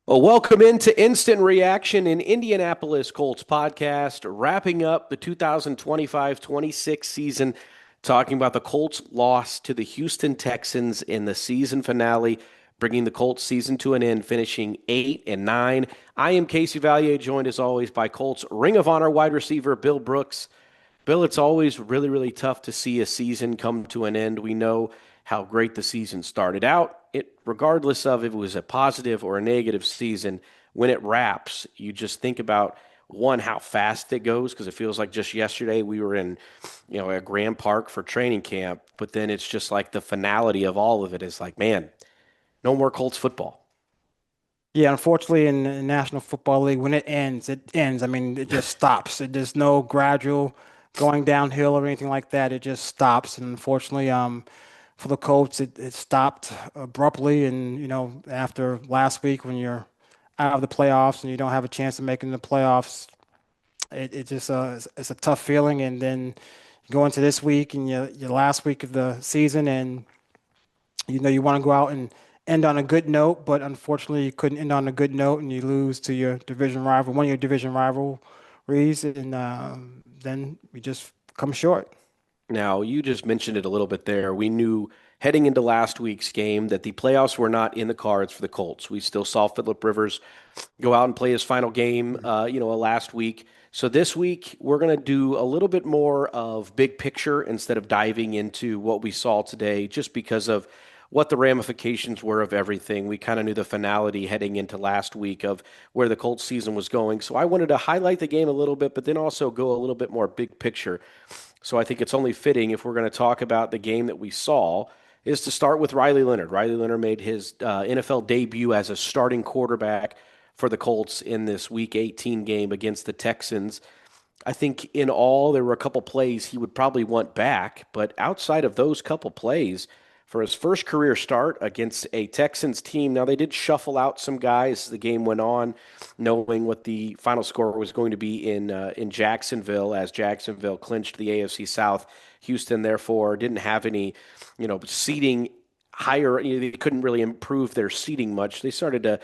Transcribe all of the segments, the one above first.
Well, welcome into Instant Reaction in Indianapolis Colts podcast, wrapping up the 2025-26 season, talking about the Colts' loss to the Houston Texans in the season finale, bringing the Colts season to an end, finishing 8-9. I am Casey Vallier, joined as always by Colts Ring of Honor wide receiver Bill Brooks. Bill, it's always really, really tough to see a season come to an end. We know how great the season started out. Regardless of if it was a positive or a negative season, when it wraps, you just think about one, how fast it goes, because it feels like just yesterday we were in, a Grand Park for training camp. But then it's just like the finality of all of it is like, man, no more Colts football. Yeah, unfortunately, in the National Football League, when it ends, it ends. I mean, it just stops. There's no gradual going downhill or anything like that. It just stops. And unfortunately, for the Colts, it stopped abruptly. And after last week, when you're out of the playoffs and you don't have a chance of making the playoffs, it just it's a tough feeling. And then you go into this week and your last week of the season, and you want to go out and end on a good note, but unfortunately you couldn't end on a good note and you lose to your division rival, one of your division rivalries, and then you just come short. Now, you just mentioned it a little bit there. We knew heading into last week's game that the playoffs were not in the cards for the Colts. We still saw Philip Rivers go out and play his final game, last week. So this week, we're going to do a little bit more of big picture instead of diving into what we saw today, just because of what the ramifications were of everything. We kind of knew the finality heading into last week of where the Colts season was going. So I wanted to highlight the game a little bit, but then also go a little bit more big picture. So I think it's only fitting if we're going to talk about the game that we saw is to start with Riley Leonard. Riley Leonard made his NFL debut as a starting quarterback for the Colts in this Week 18 game against the Texans. I think in all, there were a couple plays he would probably want back, but outside of those couple plays, for his first career start against a Texans team, now they did shuffle out some guys as the game went on, knowing what the final score was going to be in Jacksonville, as Jacksonville clinched the AFC South. Houston, therefore, didn't have any, seating higher. They couldn't really improve their seating much. They started to,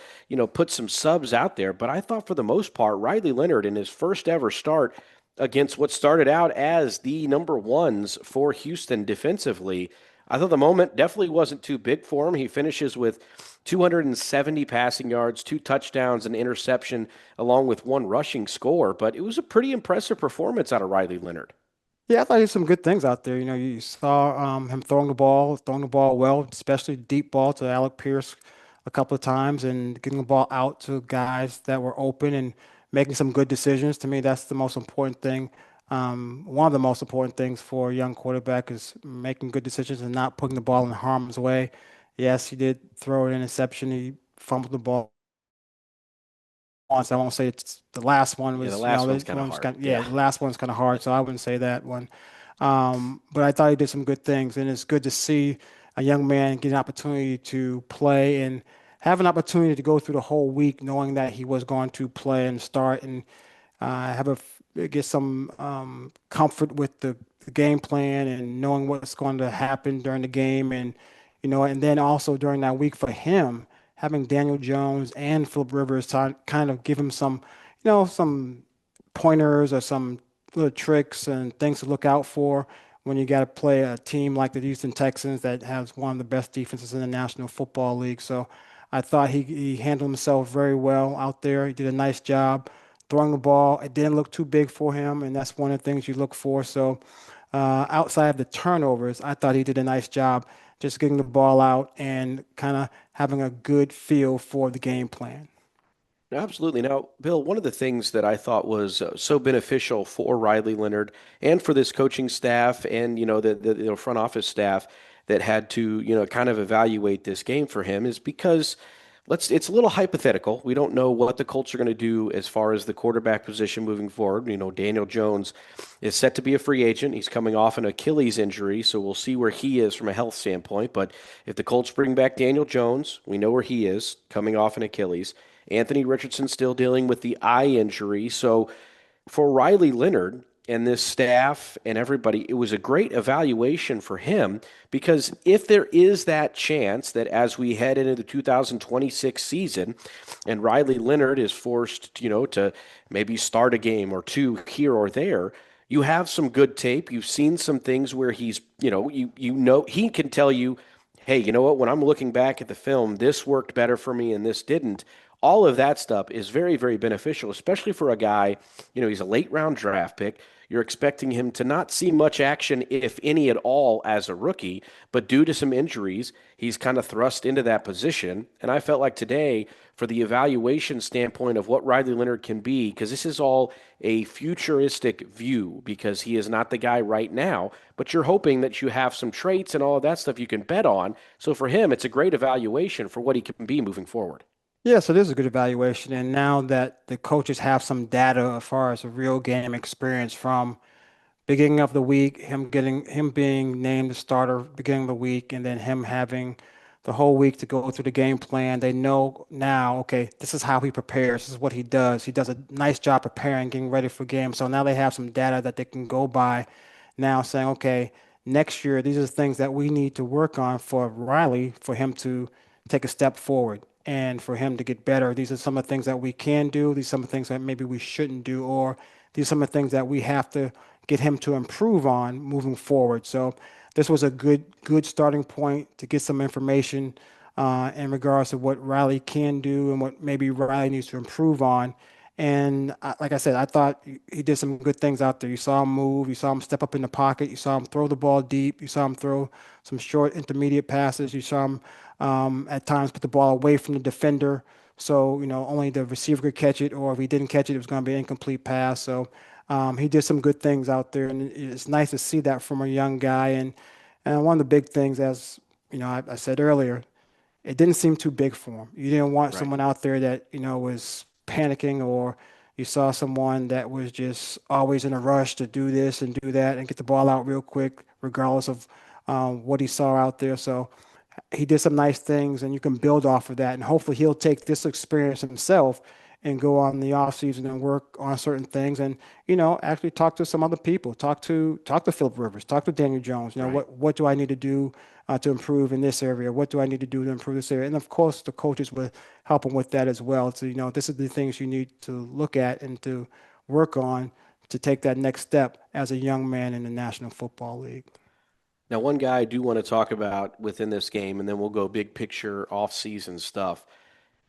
put some subs out there. But I thought for the most part, Riley Leonard in his first ever start against what started out as the number ones for Houston defensively, I thought the moment definitely wasn't too big for him. He finishes with 270 passing yards, two touchdowns, an interception, along with one rushing score. But it was a pretty impressive performance out of Riley Leonard. Yeah, I thought he had some good things out there. You saw him throwing the ball well, especially deep ball to Alec Pierce a couple of times and getting the ball out to guys that were open and making some good decisions. To me, that's the most important thing. One of the most important things for a young quarterback is making good decisions and not putting the ball in harm's way. Yes, he did throw an interception. He fumbled the ball once. I won't say it's the last one Yeah, the was, last one's the kind of one was hard. kind of, yeah, Yeah. the last one's kind of hard, so I wouldn't say that one. But I thought he did some good things, and it's good to see a young man get an opportunity to play and have an opportunity to go through the whole week knowing that he was going to play and start and get some comfort with the game plan and knowing what's going to happen during the game and then also during that week for him having Daniel Jones and Philip Rivers to kind of give him some pointers or some little tricks and things to look out for when you got to play a team like the Houston Texans that has one of the best defenses in the National Football League. So I thought he handled himself very well out there. He did a nice job throwing the ball. It didn't look too big for him, and that's one of the things you look for. So outside of the turnovers, I thought he did a nice job just getting the ball out and kind of having a good feel for the game plan. Absolutely. Now, Bill, one of the things that I thought was so beneficial for Riley Leonard and for this coaching staff and the front office staff that had to kind of evaluate this game for him is because it's a little hypothetical. We don't know what the Colts are going to do as far as the quarterback position moving forward. Daniel Jones is set to be a free agent. He's coming off an Achilles injury, so we'll see where he is from a health standpoint. But if the Colts bring back Daniel Jones, we know where he is coming off an Achilles. Anthony Richardson still dealing with the eye injury. So for Riley Leonard, and this staff and everybody, it was a great evaluation for him because if there is that chance that as we head into the 2026 season and Riley Leonard is forced, to maybe start a game or two here or there, you have some good tape. You've seen some things where he's, you know he can tell you, hey, you know what? When I'm looking back at the film, this worked better for me and this didn't. All of that stuff is very, very beneficial, especially for a guy, he's a late round draft pick. You're expecting him to not see much action, if any at all, as a rookie, but due to some injuries, he's kind of thrust into that position. And I felt like today, for the evaluation standpoint of what Riley Leonard can be, because this is all a futuristic view, because he is not the guy right now, but you're hoping that you have some traits and all of that stuff you can bet on. So for him, it's a great evaluation for what he can be moving forward. Yes, it is a good evaluation. And now that the coaches have some data as far as a real game experience from beginning of the week, him being named the starter beginning of the week, and then him having the whole week to go through the game plan. They know now, okay, this is how he prepares. This is what he does. He does a nice job preparing, getting ready for games. So now they have some data that they can go by now saying, okay, next year, these are the things that we need to work on for Riley for him to take a step forward and for him to get better. These are some of the things that we can do. These are some of the things that maybe we shouldn't do, or these are some of the things that we have to get him to improve on moving forward. So this was a good starting point to get some information in regards to what Riley can do and what maybe Riley needs to improve on. And like I said, I thought he did some good things out there. You saw him move, you saw him step up in the pocket, you saw him throw the ball deep, you saw him throw some short intermediate passes, you saw him at times put the ball away from the defender. So, only the receiver could catch it, or if he didn't catch it, it was going to be an incomplete pass. So he did some good things out there, and it's nice to see that from a young guy. And one of the big things, as I said earlier, it didn't seem too big for him. You didn't want Right. someone out there that, was panicking, or you saw someone that was just always in a rush to do this and do that and get the ball out real quick, regardless of what he saw out there. So he did some nice things, and you can build off of that. And hopefully he'll take this experience himself and go on the off season and work on certain things, and actually talk to some other people, talk to Philip Rivers, talk to Daniel Jones. Right. What do I need to do to improve in this area? What do I need to do to improve this area? And of course, the coaches will help him with that as well. So this is the things you need to look at and to work on to take that next step as a young man in the National Football League. Now, one guy I do want to talk about within this game, and then we'll go big picture off-season stuff,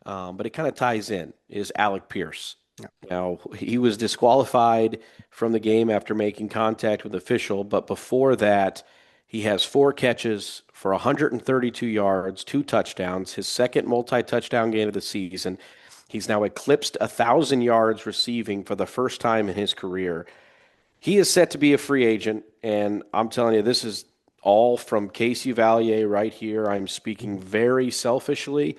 but it kind of ties in, is Alec Pierce. Yeah. Now, he was disqualified from the game after making contact with official, but before that, he has four catches for 132 yards, two touchdowns, his second multi-touchdown game of the season. He's now eclipsed 1,000 yards receiving for the first time in his career. He is set to be a free agent, and I'm telling you, this is all from Casey Vallier right here. I'm speaking very selfishly.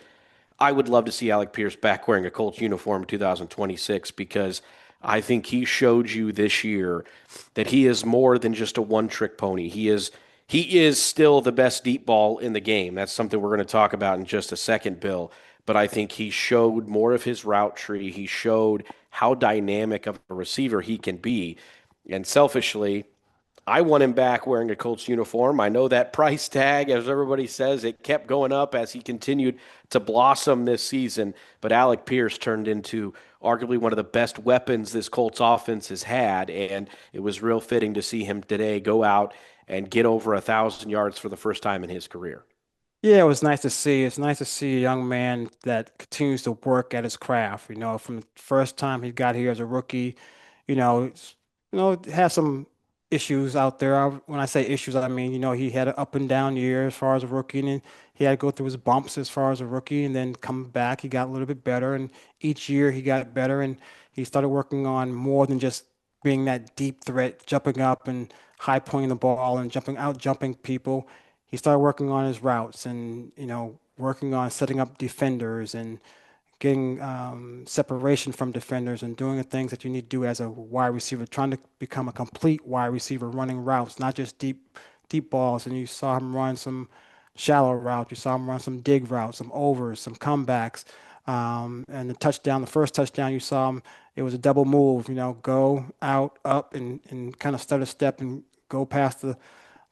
I would love to see Alec Pierce back wearing a Colts uniform in 2026 because I think he showed you this year that he is more than just a one-trick pony. He is still the best deep ball in the game. That's something we're going to talk about in just a second, Bill. But I think he showed more of his route tree. He showed how dynamic of a receiver he can be. And selfishly, I want him back wearing a Colts uniform. I know that price tag, as everybody says, it kept going up as he continued to blossom this season. But Alec Pierce turned into arguably one of the best weapons this Colts offense has had. And it was real fitting to see him today go out and get over 1,000 yards for the first time in his career. Yeah, it was nice to see. It's nice to see a young man that continues to work at his craft. From the first time he got here as a rookie, has some issues out there. When I say issues, I mean, he had an up and down year as far as a rookie, and then he had to go through his bumps as far as a rookie, and then come back, he got a little bit better, and each year he got better, and he started working on more than just being that deep threat, jumping up and high pointing the ball and jumping people. He started working on his routes and, working on setting up defenders and getting separation from defenders and doing the things that you need to do as a wide receiver, trying to become a complete wide receiver, running routes, not just deep balls. And you saw him run some shallow routes. You saw him run some dig routes, some overs, some comebacks. And the first touchdown, you saw him it was a double move, go out, up, and kind of stutter step and go past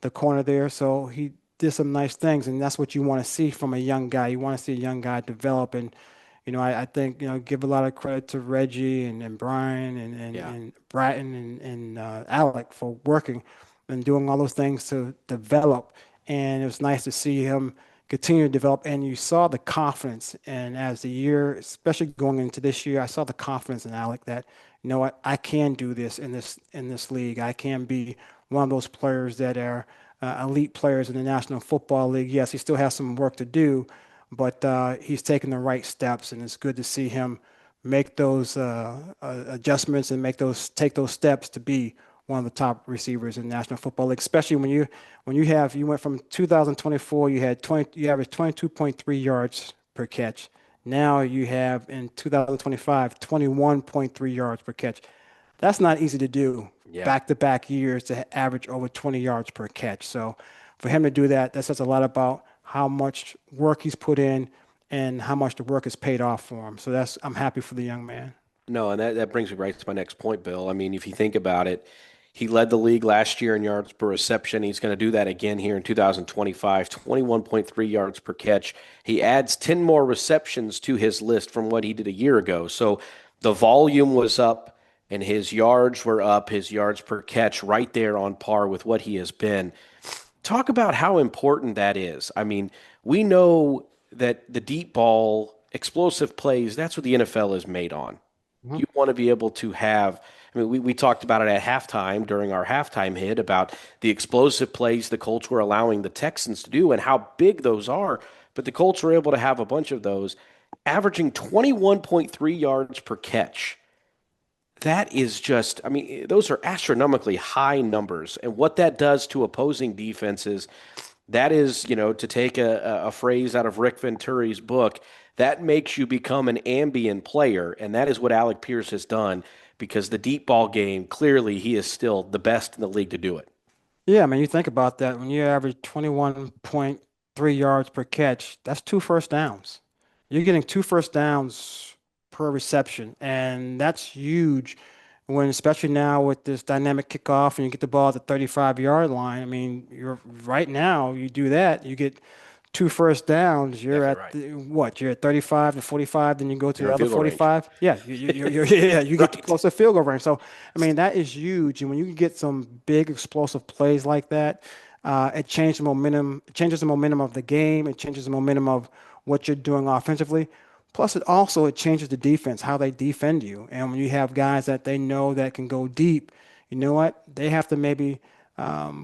the corner there. So he did some nice things, and that's what you want to see from a young guy. You want to see a young guy develop, and I think give a lot of credit to Reggie and Brian Yeah. and Bratton and Alec for working and doing all those things to develop. And it was nice to see him continue to develop. And you saw the confidence, and as the year, especially going into this year, I saw the confidence in Alec that what, I can do this in this league. I can be one of those players that are elite players in the National Football League. Yes, he still has some work to do, but he's taking the right steps, and it's good to see him make those adjustments and take those steps to be one of the top receivers in the National Football League. Especially you went from 2024, you averaged 22.3 yards per catch. Now you have in 2025 21.3 yards per catch. That's not easy to do Yeah. back-to-back years to average over 20 yards per catch. So for him to do that, that says a lot about how much work he's put in and how much the work has paid off for him. So I'm happy for the young man. No, and that brings me right to my next point, Bill. I mean, if you think about it, he led the league last year in yards per reception. He's going to do that again here in 2025, 21.3 yards per catch. He adds 10 more receptions to his list from what he did a year ago. So the volume was up and his yards were up, his yards per catch right there on par with what he has been. Talk about how important that is. I mean, we know that the deep ball, explosive plays, that's what the NFL is made on. Mhm. You want to be able to have, I mean, we talked about it at halftime during our halftime hit about the explosive plays the Colts were allowing the Texans to do and how big those are. But the Colts were able to have a bunch of those, averaging 21.3 yards per catch. That is just, I mean, those are astronomically high numbers. And what that does to opposing defenses, that is, to take a phrase out of Rick Venturi's book, that makes you become an ambient player. And that is what Alec Pierce has done because the deep ball game, clearly, he is still the best in the league to do it. Yeah, I mean, you think about that. When you average 21.3 yards per catch, that's two first downs. You're getting two first downs per reception, and that's huge when, especially now with this dynamic kickoff and you get the ball at the 35-yard line. I mean, you're right now, you do that, you get two first downs, you're Definitely at right. what? You're at 35 to 45, then you go to You're the in other field goal range. 45. Yeah, yeah, you get Right. close to field goal range. So, I mean, that is huge. And when you can get some big explosive plays like that, it changes the momentum. It changes the momentum of the game. It changes the momentum of what you're doing offensively. Plus, it changes the defense, how they defend you. And when you have guys that they know that can go deep, you know what? They have to maybe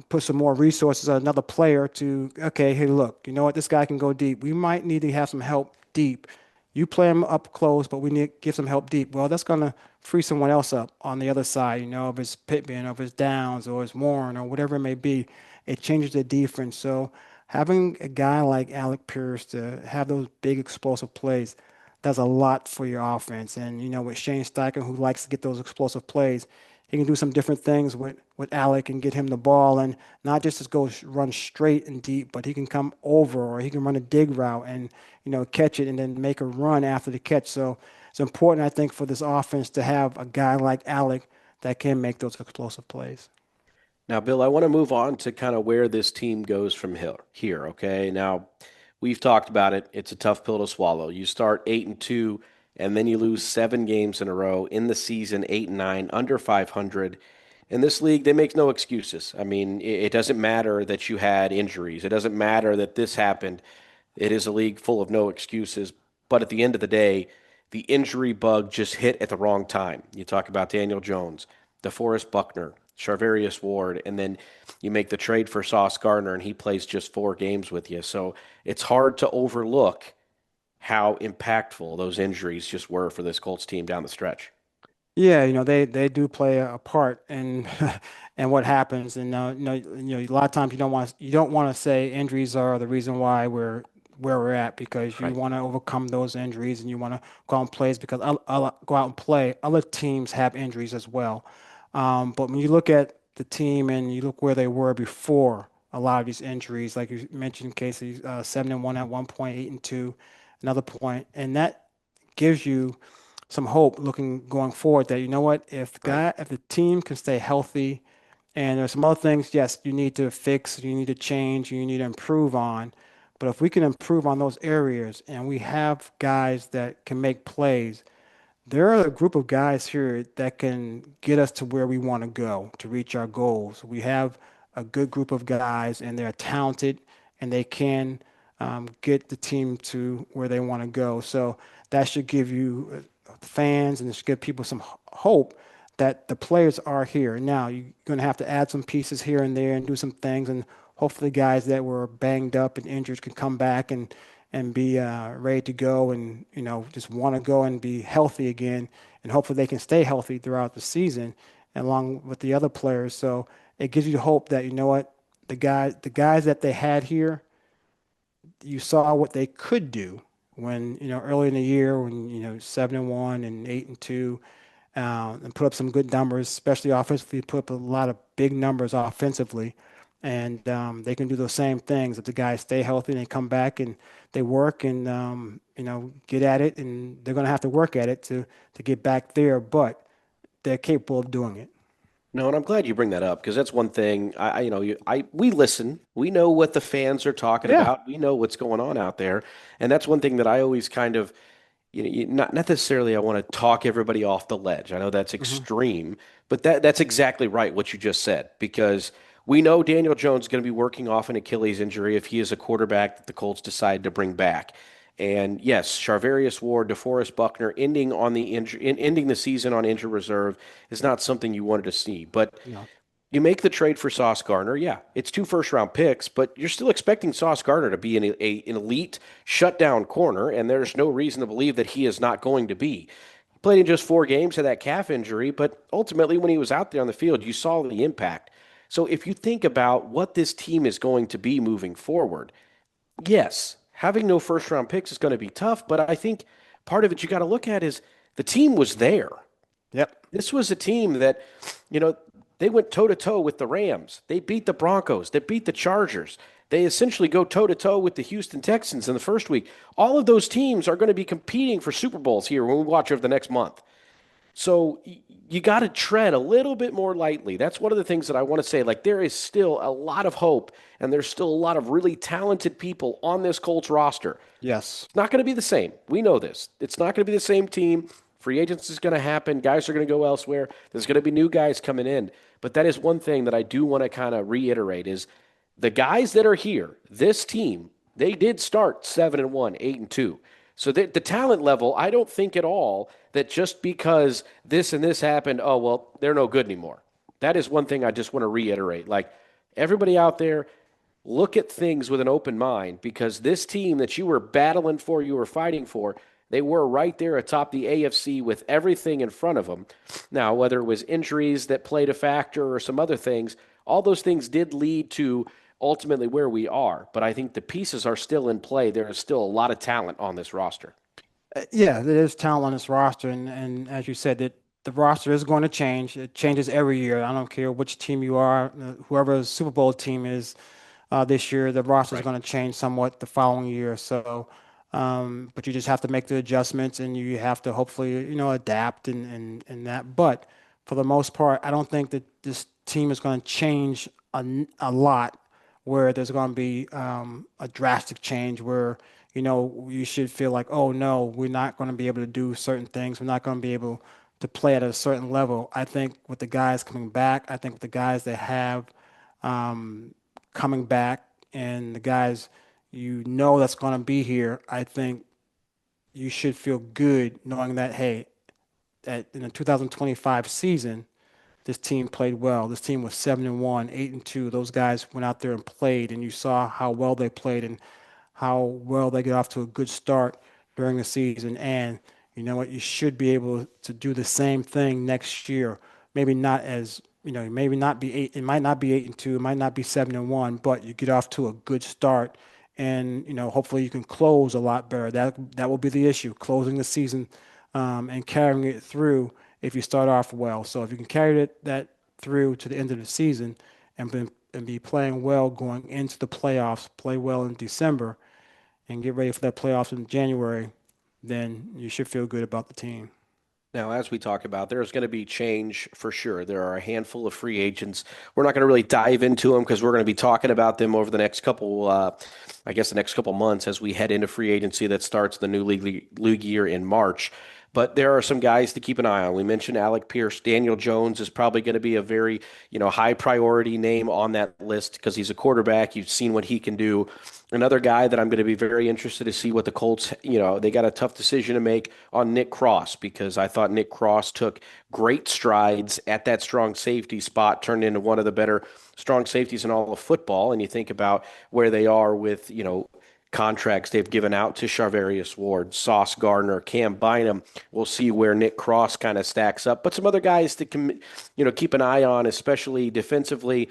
put some more resources on another player to, okay, hey, look, you know what? This guy can go deep. We might need to have some help deep. You play him up close, but we need to give some help deep. Well, that's going to free someone else up on the other side, if it's Pittman, or if it's Downs, or it's Warren, or whatever it may be. It changes the defense. So having a guy like Alec Pierce to have those big explosive plays does a lot for your offense. And, with Shane Steichen, who likes to get those explosive plays, he can do some different things with Alec and get him the ball and not just run straight and deep, but he can come over or he can run a dig route and, catch it and then make a run after the catch. So it's important, I think, for this offense to have a guy like Alec that can make those explosive plays. Now, Bill, I want to move on to kind of where this team goes from here, okay? Now, we've talked about it. It's a tough pill to swallow. You start 8-2, and then you lose 7 games in a row in the season, 8-9, under 500. In this league, they make no excuses. I mean, it doesn't matter that you had injuries. It doesn't matter that this happened. It is a league full of no excuses. But at the end of the day, the injury bug just hit at the wrong time. You talk about Daniel Jones, DeForest Buckner, Charvarius Ward, and then you make the trade for Sauce Gardner, and he plays just 4 games with you. So it's hard to overlook how impactful those injuries just were for this Colts team down the stretch. Yeah, they do play a part in and what happens. And a lot of times you don't want to say injuries are the reason why we're where we're at because you Right. want to overcome those injuries and you want to go out and play because I'll go out and play. Other teams have injuries as well. But when you look at the team and you look where they were before a lot of these injuries, like you mentioned, Casey, 7-1 at one point, 8-2, another point, and that gives you some hope looking going forward that you know what, Right. if the team can stay healthy, and there's some other things, yes, you need to fix, you need to change, you need to improve on. But if we can improve on those areas and we have guys that can make plays, there are a group of guys here that can get us to where we want to go to reach our goals. We have a good group of guys, and they're talented, and they can get the team to where they want to go. So that should give you fans, and it should give people some hope that the players are here. Now, you're going to have to add some pieces here and there and do some things, and hopefully guys that were banged up and injured can come back and be ready to go, and just want to go and be healthy again, and hopefully they can stay healthy throughout the season along with the other players. So it gives you hope that you know what, the guys that they had here, you saw what they could do when early in the year when 7-1 and 8-2, and put up some good numbers, especially offensively. Put up a lot of big numbers offensively, and they can do those same things if the guys stay healthy and they come back and they work and get at it, and they're going to have to work at it to get back there, but they're capable of doing it. No, and I'm glad you bring that up because that's one thing we listen. We know what the fans are talking Yeah. about. We know what's going on out there, and that's one thing that I always kind of not necessarily I want to talk everybody off the ledge. I know that's Hmm. extreme, but that's exactly right what you just said because we know Daniel Jones is going to be working off an Achilles injury if he is a quarterback that the Colts decide to bring back. And yes, Charvarius Ward, DeForest Buckner ending the season on injured reserve is not something you wanted to see. But No. you make the trade for Sauce Gardner. Yeah, it's two first round picks, but you're still expecting Sauce Gardner to be an elite shutdown corner, and there's no reason to believe that he is not going to be. He played in just 4 games, had that calf injury, but ultimately, when he was out there on the field, you saw the impact. So if you think about what this team is going to be moving forward, yes, having no first round picks is going to be tough, but I think part of it you got to look at is the team was there. Yep. This was a team that, you know, they went toe to toe with the Rams. They beat the Broncos. They beat the Chargers. They essentially go toe to toe with the Houston Texans in the first week. All of those teams are going to be competing for Super Bowls here when we watch over the next month. So you got to tread a little bit more lightly. That's one of the things that I want to say. Like, there is still a lot of hope, and there's still a lot of really talented people on this Colts roster. Yes. It's not going to be the same. We know this. It's not going to be the same team. Free agents is going to happen. Guys are going to go elsewhere. There's going to be new guys coming in. But that is one thing that I do want to kind of reiterate is the guys that are here, this team, they did start 7-1, 8-2. So the talent level, I don't think at all that just because this and this happened, oh, well, they're no good anymore. That is one thing I just want to reiterate. Like, everybody out there, look at things with an open mind because this team that you were battling for, you were fighting for, they were right there atop the AFC with everything in front of them. Now, whether it was injuries that played a factor or some other things, all those things did lead to ultimately where we are. But I think the pieces are still in play. There is still a lot of talent on this roster. Yeah, there is talent on this roster, and as you said, that the roster is going to change. It changes every year. I don't care which team you are, whoever the Super Bowl team is this year, the roster is Right. going to change somewhat the following year. So, but you just have to make the adjustments, and you have to hopefully, adapt and that. But for the most part, I don't think that this team is going to change a lot where there's going to be a drastic change where you should feel like, oh no, we're not going to be able to do certain things. We're not going to be able to play at a certain level. I think with the guys coming back, I think with the guys that have um, coming back and the guys that's going to be here, I think you should feel good knowing that, hey, in the 2025 season, this team played well. This team was 7-1, 8-2. Those guys went out there and played, and you saw how well they played and how well they get off to a good start during the season. And you know what? You should be able to do the same thing next year. Maybe not as maybe not be eight. It might not be 8-2. It might not be 7-1, but you get off to a good start, and hopefully you can close a lot better. That will be the issue: closing the season and carrying it through. If you start off well, so if you can carry that through to the end of the season and be playing well going into the playoffs, play well in December, and get ready for that playoffs in January, then you should feel good about the team. Now, as we talk about, there's going to be change for sure. There are a handful of free agents. We're not going to really dive into them because we're going to be talking about them over the next couple, I guess, the next couple months as we head into free agency that starts the new league year in March. But there are some guys to keep an eye on. We mentioned Alec Pierce. Daniel Jones is probably going to be a very, high priority name on that list because he's a quarterback. You've seen what he can do. Another guy that I'm going to be very interested to see what the Colts, they got a tough decision to make on Nick Cross because I thought Nick Cross took great strides at that strong safety spot, turned into one of the better strong safeties in all of football. And you think about where they are with, contracts they've given out to Charvarius Ward, Sauce Gardner, Cam Bynum. We'll see where Nick Cross kind of stacks up. But some other guys to keep an eye on, especially defensively,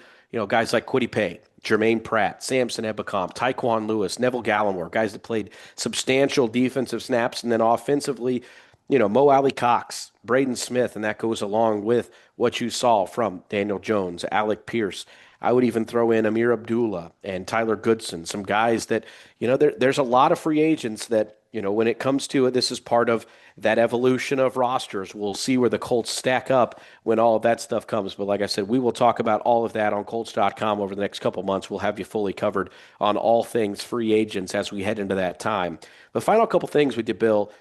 guys like Kwity Paye, Jermaine Pratt, Samson Ebicom, Tyquan Lewis, Neville Gallimore, guys that played substantial defensive snaps, and then offensively, Mo Alley Cox, Braden Smith, and that goes along with what you saw from Daniel Jones, Alec Pierce. I would even throw in Amir Abdullah and Tyler Goodson, some guys that, there's a lot of free agents that, when it comes to it, this is part of that evolution of rosters. We'll see where the Colts stack up when all of that stuff comes. But like I said, we will talk about all of that on Colts.com over the next couple months. We'll have you fully covered on all things free agents as we head into that time. The final couple things with you, Bill,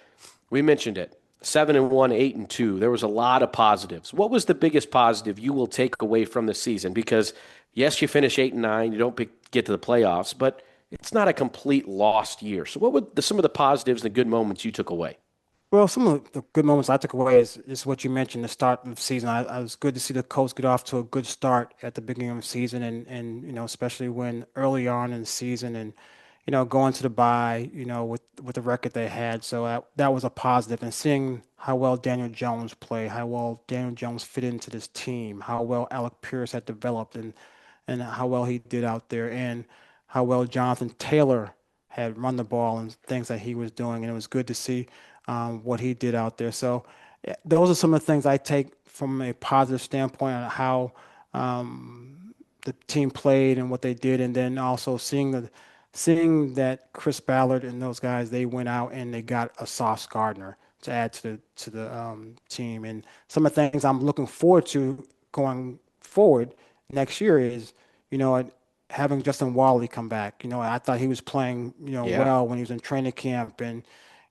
we mentioned it. 7-1, 8-2. There was a lot of positives. What was the biggest positive you will take away from the season? Because yes, you finish 8-9, you don't get to the playoffs, but it's not a complete lost year. So what would some of the positives and the good moments you took away? Well, some of the good moments I took away is what you mentioned, the start of the season. I was good to see the Colts get off to a good start at the beginning of the season, and especially when early on in the season, and going to the bye, with the record they had. So that was a positive. And seeing how well Daniel Jones played, how well Daniel Jones fit into this team, how well Alec Pierce had developed, and how well he did out there, and how well Jonathan Taylor had run the ball and things that he was doing. And it was good to see what he did out there. So those are some of the things I take from a positive standpoint on how the team played and what they did, and then also seeing that Chris Ballard and those guys, they went out and they got a Sauce Gardner to add to the team. And some of the things I'm looking forward to going forward next year is, having Justin Wally come back. I thought he was playing, Yeah. well when he was in training camp, and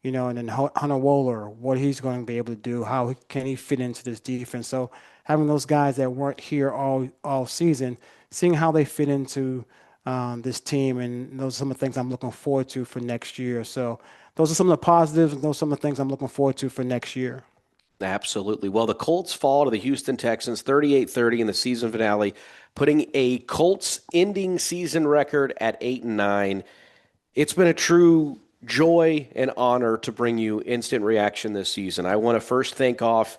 then Hunter Wohler, what he's going to be able to do, how can he fit into this defense. So having those guys that weren't here all season, seeing how they fit into this team, and those are some of the things I'm looking forward to for next year. So those are some of the positives, and those are some of the things I'm looking forward to for next year. Absolutely. Well, the Colts fall to the Houston Texans 38-30 in the season finale, putting a Colts ending season record at 8-9. It's been a true joy and honor to bring you instant reaction this season. I want to first thank off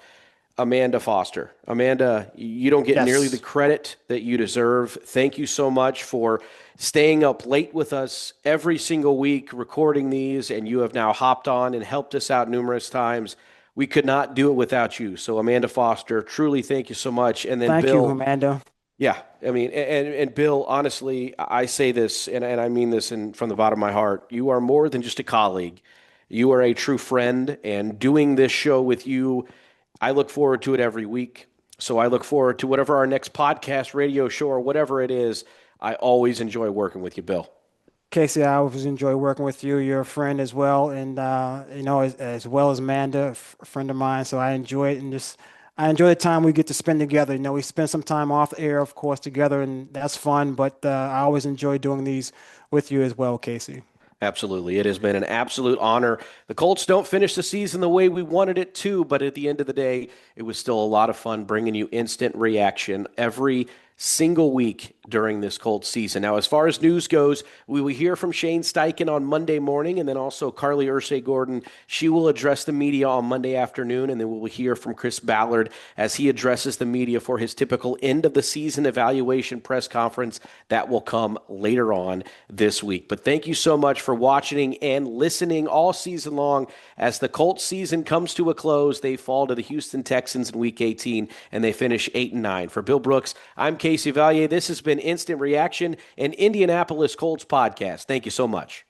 Amanda Foster. Amanda, you don't get nearly the Yes. credit that you deserve. Thank you so much for staying up late with us every single week, recording these, and you have now hopped on and helped us out numerous times. We could not do it without you. So, Amanda Foster, truly thank you so much. And then, Thank you, Bill, Amanda. yeah, I mean, and Bill, honestly, I say this, and I mean this from the bottom of my heart. You are more than just a colleague. You are a true friend, and doing this show with you, I look forward to it every week. So I look forward to whatever our next podcast, radio show, or whatever it is. I always enjoy working with you, Bill. Casey, I always enjoy working with you. You're a friend as well, and as well as Amanda, a friend of mine. So I enjoy it, and just I enjoy the time we get to spend together. We spend some time off air, of course, together, and that's fun. But I always enjoy doing these with you as well, Casey. Absolutely. It has been an absolute honor. The Colts don't finish the season the way we wanted it to, but at the end of the day, it was still a lot of fun bringing you instant reaction every single week during this Colts season. Now, as far as news goes, we will hear from Shane Steichen on Monday morning, and then also Carly Ursay-Gordon. She will address the media on Monday afternoon, and then we will hear from Chris Ballard as he addresses the media for his typical end of the season evaluation press conference that will come later on this week. But thank you so much for watching and listening all season long. As the Colts season comes to a close, they fall to the Houston Texans in Week 18, and they finish 8-9. For Bill Brooks, I'm Casey Vallier. This has been Instant Reaction, an Indianapolis Colts podcast. Thank you so much.